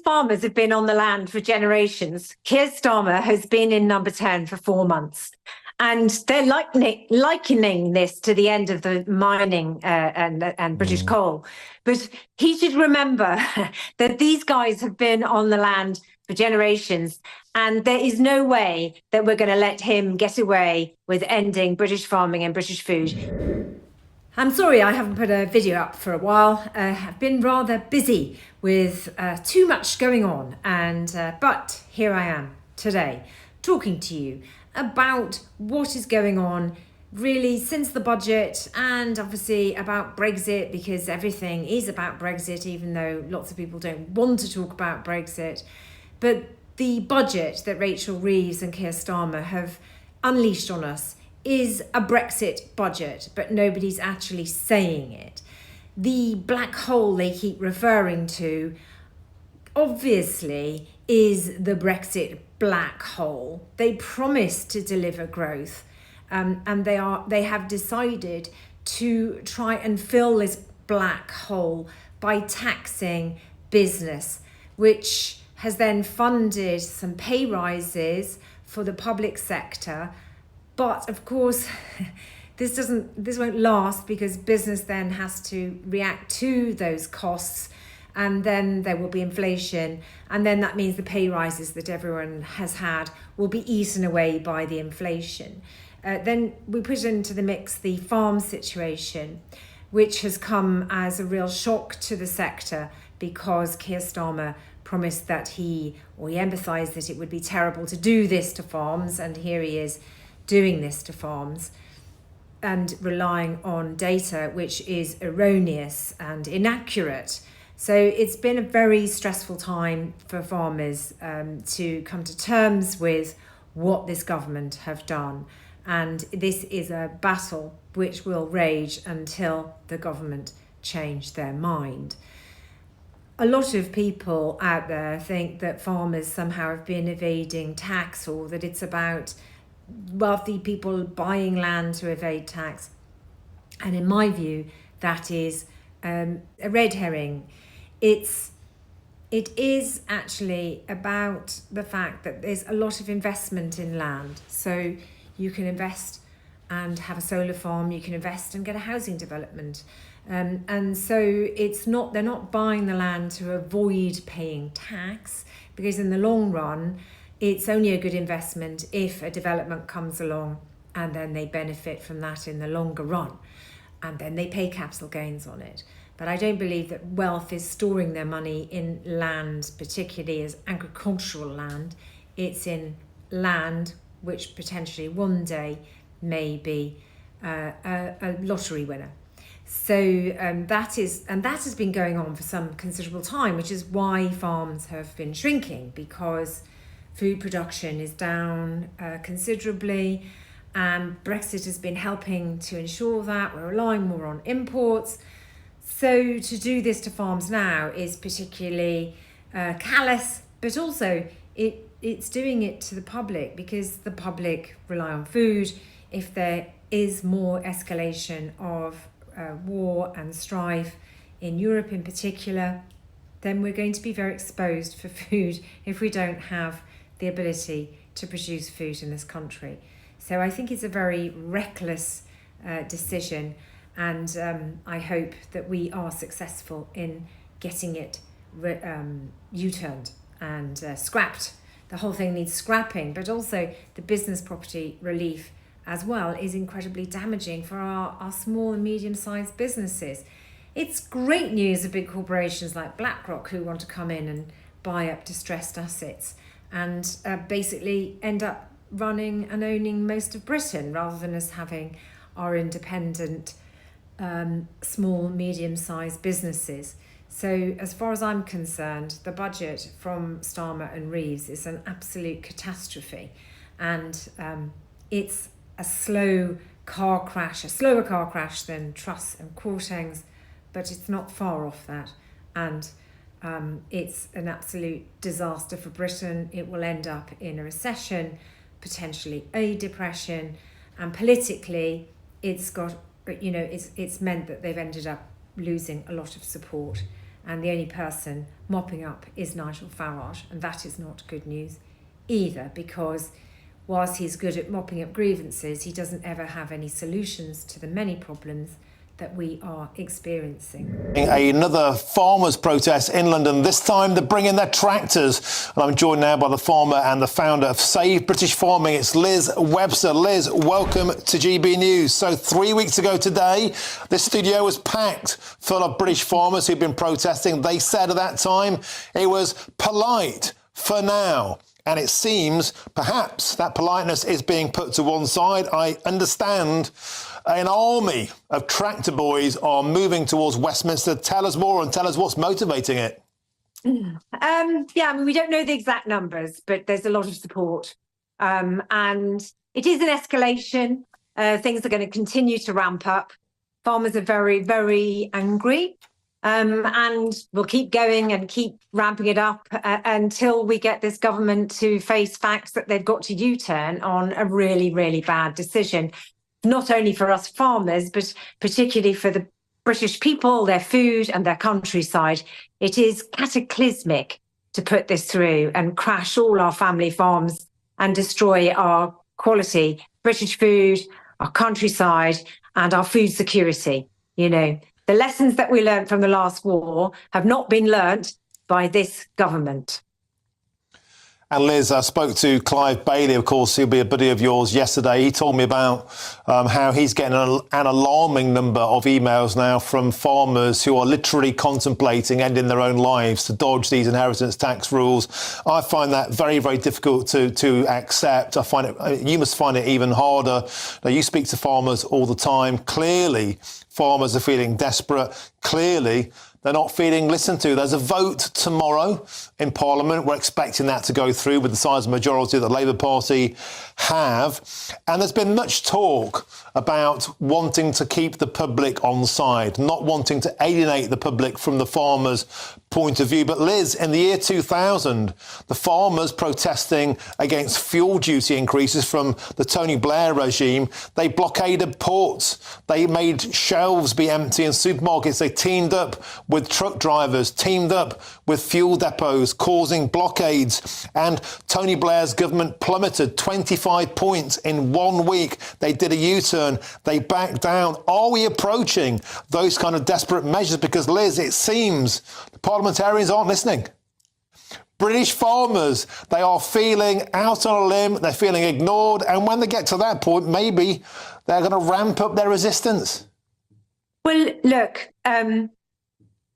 farmers have been on the land for generations. Keir Starmer has been in number 10 for 4 months. And they're likening this to the end of the mining and British coal. But he should remember that these guys have been on the land for generations. And there is no way that we're going to let him get away with ending British farming and British food. I'm sorry I haven't put a video up for a while. I've been rather busy with too much going on, but here I am today talking to you about what is going on really since the budget, and obviously about Brexit, because everything is about Brexit, even though lots of people don't want to talk about Brexit. But the budget that Rachel Reeves and Keir Starmer have unleashed on us is a Brexit budget, but nobody's actually saying it. The black hole they keep referring to obviously is the Brexit black hole. They promised to deliver growth, and they have decided to try and fill this black hole by taxing business, which has then funded some pay rises for the public sector. But of course, this won't last, because business then has to react to those costs, and then there will be inflation, and then that means the pay rises that everyone has had will be eaten away by the inflation. Then we put into the mix the farm situation, which has come as a real shock to the sector, because Keir Starmer promised that he emphasised that it would be terrible to do this to farms, and here he is doing this to farms and relying on data which is erroneous and inaccurate. So it's been a very stressful time for farmers to come to terms with what this government have done. And this is a battle which will rage until the government change their mind. A lot of people out there think that farmers somehow have been evading tax, or that it's about wealthy people buying land to evade tax. And in my view, that is a red herring. It is actually about the fact that there's a lot of investment in land. So you can invest and have a solar farm, you can invest and get a housing development. And so they're not buying the land to avoid paying tax, because in the long run, it's only a good investment if a development comes along and then they benefit from that in the longer run, and then they pay capital gains on it. But I don't believe that wealth is storing their money in land, particularly as agricultural land. It's in land which potentially one day may be a lottery winner. So that has been going on for some considerable time, which is why farms have been shrinking, because food production is down considerably, and Brexit has been helping to ensure that. We're relying more on imports. So to do this to farms now is particularly callous, but also it's doing it to the public, because the public rely on food. If there is more escalation of war and strife in Europe in particular, then we're going to be very exposed for food if we don't have the ability to produce food in this country. So I think it's a very reckless decision, and I hope that we are successful in getting it U-turned and scrapped. The whole thing needs scrapping, but also the business property relief as well is incredibly damaging for our small and medium-sized businesses. It's great news of big corporations like BlackRock who want to come in and buy up distressed assets and basically end up running and owning most of Britain, rather than us having our independent small, medium-sized businesses. So as far as I'm concerned, the budget from Starmer and Reeves is an absolute catastrophe, and it's a slower car crash than Truss and Quarteng's, but it's not far off that. And it's an absolute disaster for Britain. It will end up in a recession, potentially a depression, and politically it's meant that they've ended up losing a lot of support, and the only person mopping up is Nigel Farage, and that is not good news either, because whilst he's good at mopping up grievances, he doesn't ever have any solutions to the many problems that we are experiencing. Another farmers' protest in London. This time they're bringing their tractors. And I'm joined now by the farmer and the founder of Save British Farming. It's Liz Webster. Liz, welcome to GB News. So 3 weeks ago today, this studio was packed full of British farmers who've been protesting. They said at that time it was polite for now. And it seems perhaps that politeness is being put to one side. I understand an army of tractor boys are moving towards Westminster. Tell us more and tell us what's motivating it. Yeah, I mean, we don't know the exact numbers, but there's a lot of support. And it is an escalation. Things are going to continue to ramp up. Farmers are very, very angry. And we'll keep going and keep ramping it up until we get this government to face facts that they've got to U-turn on a really, really bad decision, not only for us farmers, but particularly for the British people, their food and their countryside. It is cataclysmic to put this through and crash all our family farms and destroy our quality British food, our countryside and our food security. You know, the lessons that we learned from the last war have not been learnt by this government. And Liz, I spoke to Clive Bailey, of course, he'll be a buddy of yours yesterday. He told me about how he's getting an alarming number of emails now from farmers who are literally contemplating ending their own lives to dodge these inheritance tax rules. I find that very, very difficult to accept. I find it, you must find it even harder. Now, you speak to farmers all the time. Clearly, farmers are feeling desperate. Clearly, they're not feeling listened to. There's a vote tomorrow in Parliament. We're expecting that to go through with the size majority that the Labour Party have. And there's been much talk about wanting to keep the public on side, not wanting to alienate the public from the farmers' point of view. But Liz, in the year 2000, the farmers protesting against fuel duty increases from the Tony Blair regime, they blockaded ports. They made shelves be empty in supermarkets. They teamed up with truck drivers, teamed up with fuel depots, causing blockades. And Tony Blair's government plummeted 25 points in 1 week. They did a U-turn. They backed down. Are we approaching those kind of desperate measures? Because, Liz, it seems the parliamentarians aren't listening. British farmers, they are feeling out on a limb. They're feeling ignored. And when they get to that point, maybe they're going to ramp up their resistance. Well, look,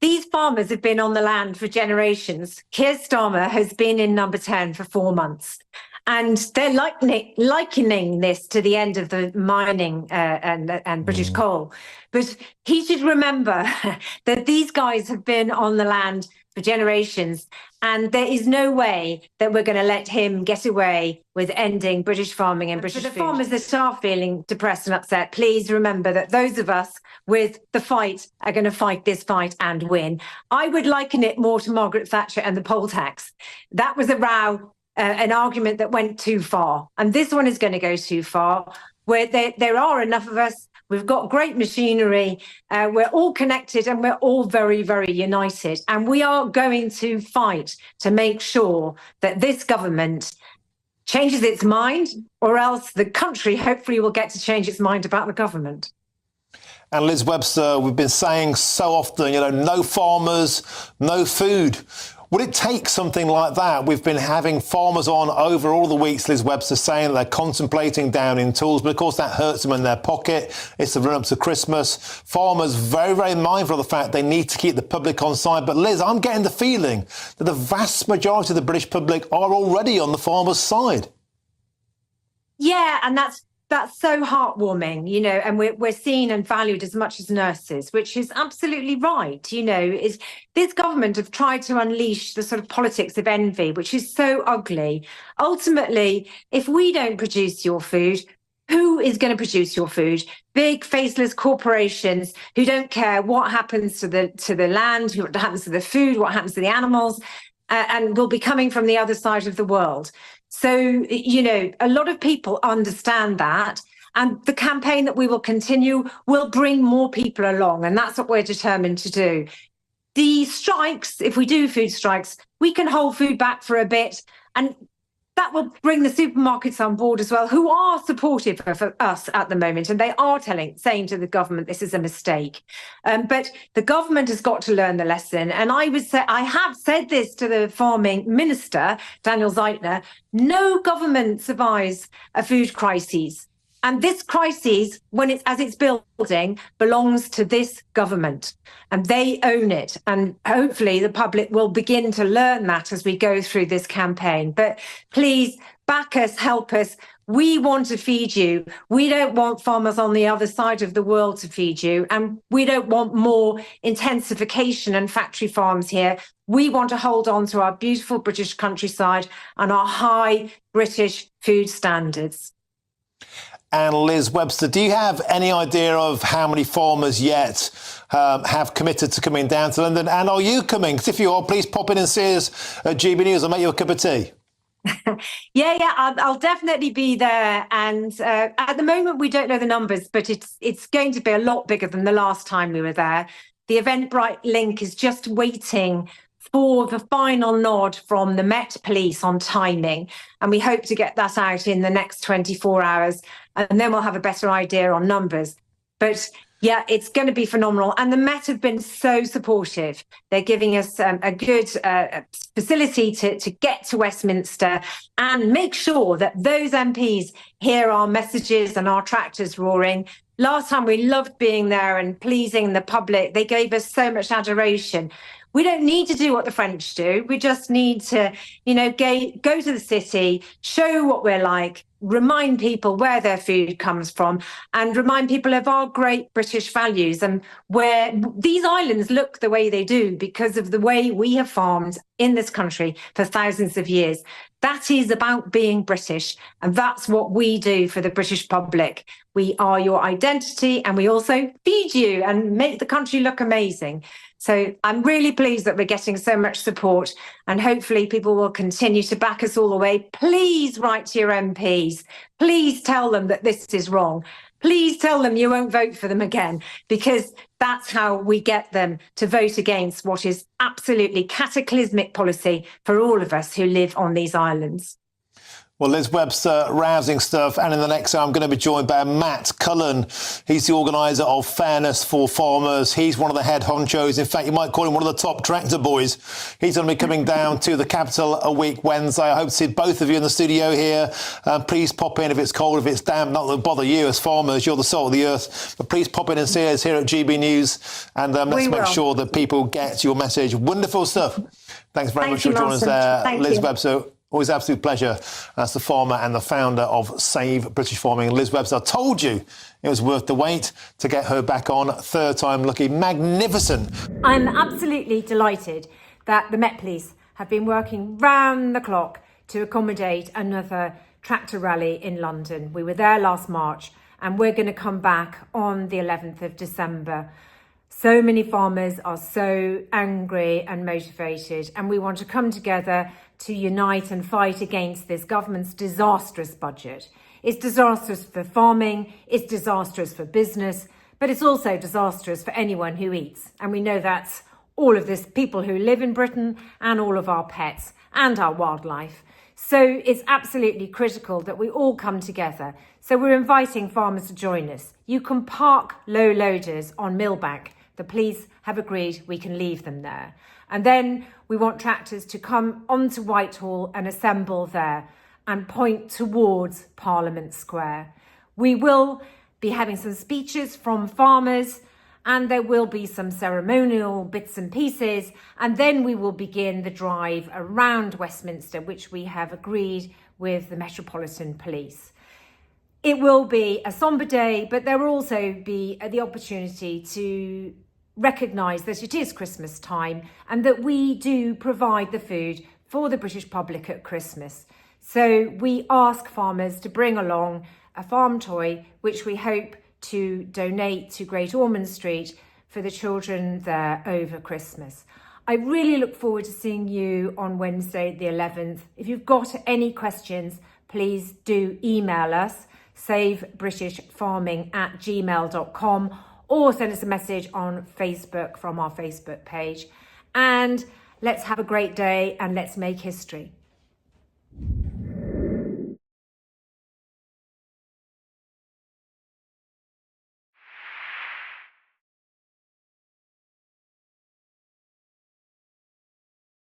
these farmers have been on the land for generations. Keir Starmer has been in Number 10 for 4 months. And they're likening this to the end of the mining and British coal. But he should remember that these guys have been on the land for generations. And there is no way that we're going to let him get away with ending British farming and British food. For the farmers that are feeling depressed and upset, please remember that those of us with the fight are going to fight this fight and win. I would liken it more to Margaret Thatcher and the poll tax. That was a row, an argument that went too far. And this one is going to go too far, where there are enough of us. We've got great machinery. We're all connected and we're all very, very united. And we are going to fight to make sure that this government changes its mind, or else the country hopefully will get to change its mind about the government. And Liz Webster, we've been saying so often, no farmers, no food. Would it take something like that? We've been having farmers on over all the weeks, Liz Webster, saying that they're contemplating down in tools, but of course that hurts them in their pocket. It's the run-up to Christmas. Farmers very, very mindful of the fact they need to keep the public on side. But Liz, I'm getting the feeling that the vast majority of the British public are already on the farmers' side. Yeah, and that's so heartwarming, and we're seen and valued as much as nurses, which is absolutely right. Is this government have tried to unleash the sort of politics of envy, which is so ugly. Ultimately, if we don't produce your food, who is going to produce your food? Big faceless corporations who don't care what happens to the land, what happens to the food, what happens to the animals, and will be coming from the other side of the world. So, a lot of people understand that. And the campaign that we will continue will bring more people along. And that's what we're determined to do. the strikes, if we do food strikes, we can hold food back for a bit, and that will bring the supermarkets on board as well, who are supportive of us at the moment, and they are saying to the government this is a mistake. But the government has got to learn the lesson. And I have said this to the farming minister, Daniel Zeitner: no government survives a food crisis. And this crisis, as it's building, belongs to this government, and they own it. And hopefully the public will begin to learn that as we go through this campaign. But please back us, help us. We want to feed you. We don't want farmers on the other side of the world to feed you. And we don't want more intensification and factory farms here. We want to hold on to our beautiful British countryside and our high British food standards. And Liz Webster, do you have any idea of how many farmers yet have committed to coming down to London? And are you coming? Because if you are, please pop in and see us at GB News. I'll make you a cup of tea. I'll definitely be there. And at the moment, we don't know the numbers, but it's going to be a lot bigger than the last time we were there. The Eventbrite link is just waiting for the final nod from the Met Police on timing. And we hope to get that out in the next 24 hours. And then we'll have a better idea on numbers. But yeah, it's going to be phenomenal. And the Met have been so supportive. They're giving us a good facility to get to Westminster and make sure that those MPs hear our messages and our tractors roaring. Last time we loved being there and pleasing the public. They gave us so much adoration. We don't need to do what the French do. We just need to, go to the city, show what we're like, remind people where their food comes from, and remind people of our great British values and where these islands look the way they do because of the way we have farmed in this country for thousands of years. That is about being British, and that's what we do for the British public. We are your identity, and we also feed you and make the country look amazing. So I'm really pleased that we're getting so much support, and hopefully people will continue to back us all the way. Please write to your MPs. Please tell them that this is wrong. Please tell them you won't vote for them again, because that's how we get them to vote against what is absolutely cataclysmic policy for all of us who live on these islands. Well, Liz Webster, rousing stuff. And in the next hour, I'm going to be joined by Matt Cullen. He's the organiser of Fairness for Farmers. He's one of the head honchos. In fact, you might call him one of the top tractor boys. He's going to be coming down to the capital a week Wednesday. I hope to see both of you in the studio here. Please pop in if it's cold, if it's damp. Not that it'll bother you as farmers. You're the salt of the earth. But please pop in and see us here at GB News. And let's make sure that people get your message. Wonderful stuff. Thanks very much for joining us there, Liz Webster. Always an absolute pleasure. That's the farmer and the founder of Save British Farming, Liz Webster. I told you it was worth the wait to get her back on. Third time lucky. Magnificent. I'm absolutely delighted that the Met Police have been working round the clock to accommodate another tractor rally in London. We were there last March, and we're going to come back on the 11th of December. So many farmers are so angry and motivated, and we want to come together to unite and fight against this government's disastrous budget. It's disastrous for farming, it's disastrous for business, but it's also disastrous for anyone who eats. And we know that's all of this people who live in Britain and all of our pets and our wildlife. So it's absolutely critical that we all come together. So we're inviting farmers to join us. You can park low loaders on Millbank. The police have agreed we can leave them there. And then we want tractors to come onto Whitehall and assemble there and point towards Parliament Square. We will be having some speeches from farmers, and there will be some ceremonial bits and pieces. And then we will begin the drive around Westminster, which we have agreed with the Metropolitan Police. It will be a sombre day, but there will also be the opportunity to recognise that it is Christmas time and that we do provide the food for the British public at Christmas. So we ask farmers to bring along a farm toy, which we hope to donate to Great Ormond Street for the children there over Christmas. I really look forward to seeing you on Wednesday the 11th. If you've got any questions, please do email us, savebritishfarming@gmail.com, or send us a message on Facebook from our Facebook page. and let's have a great day and let's make history.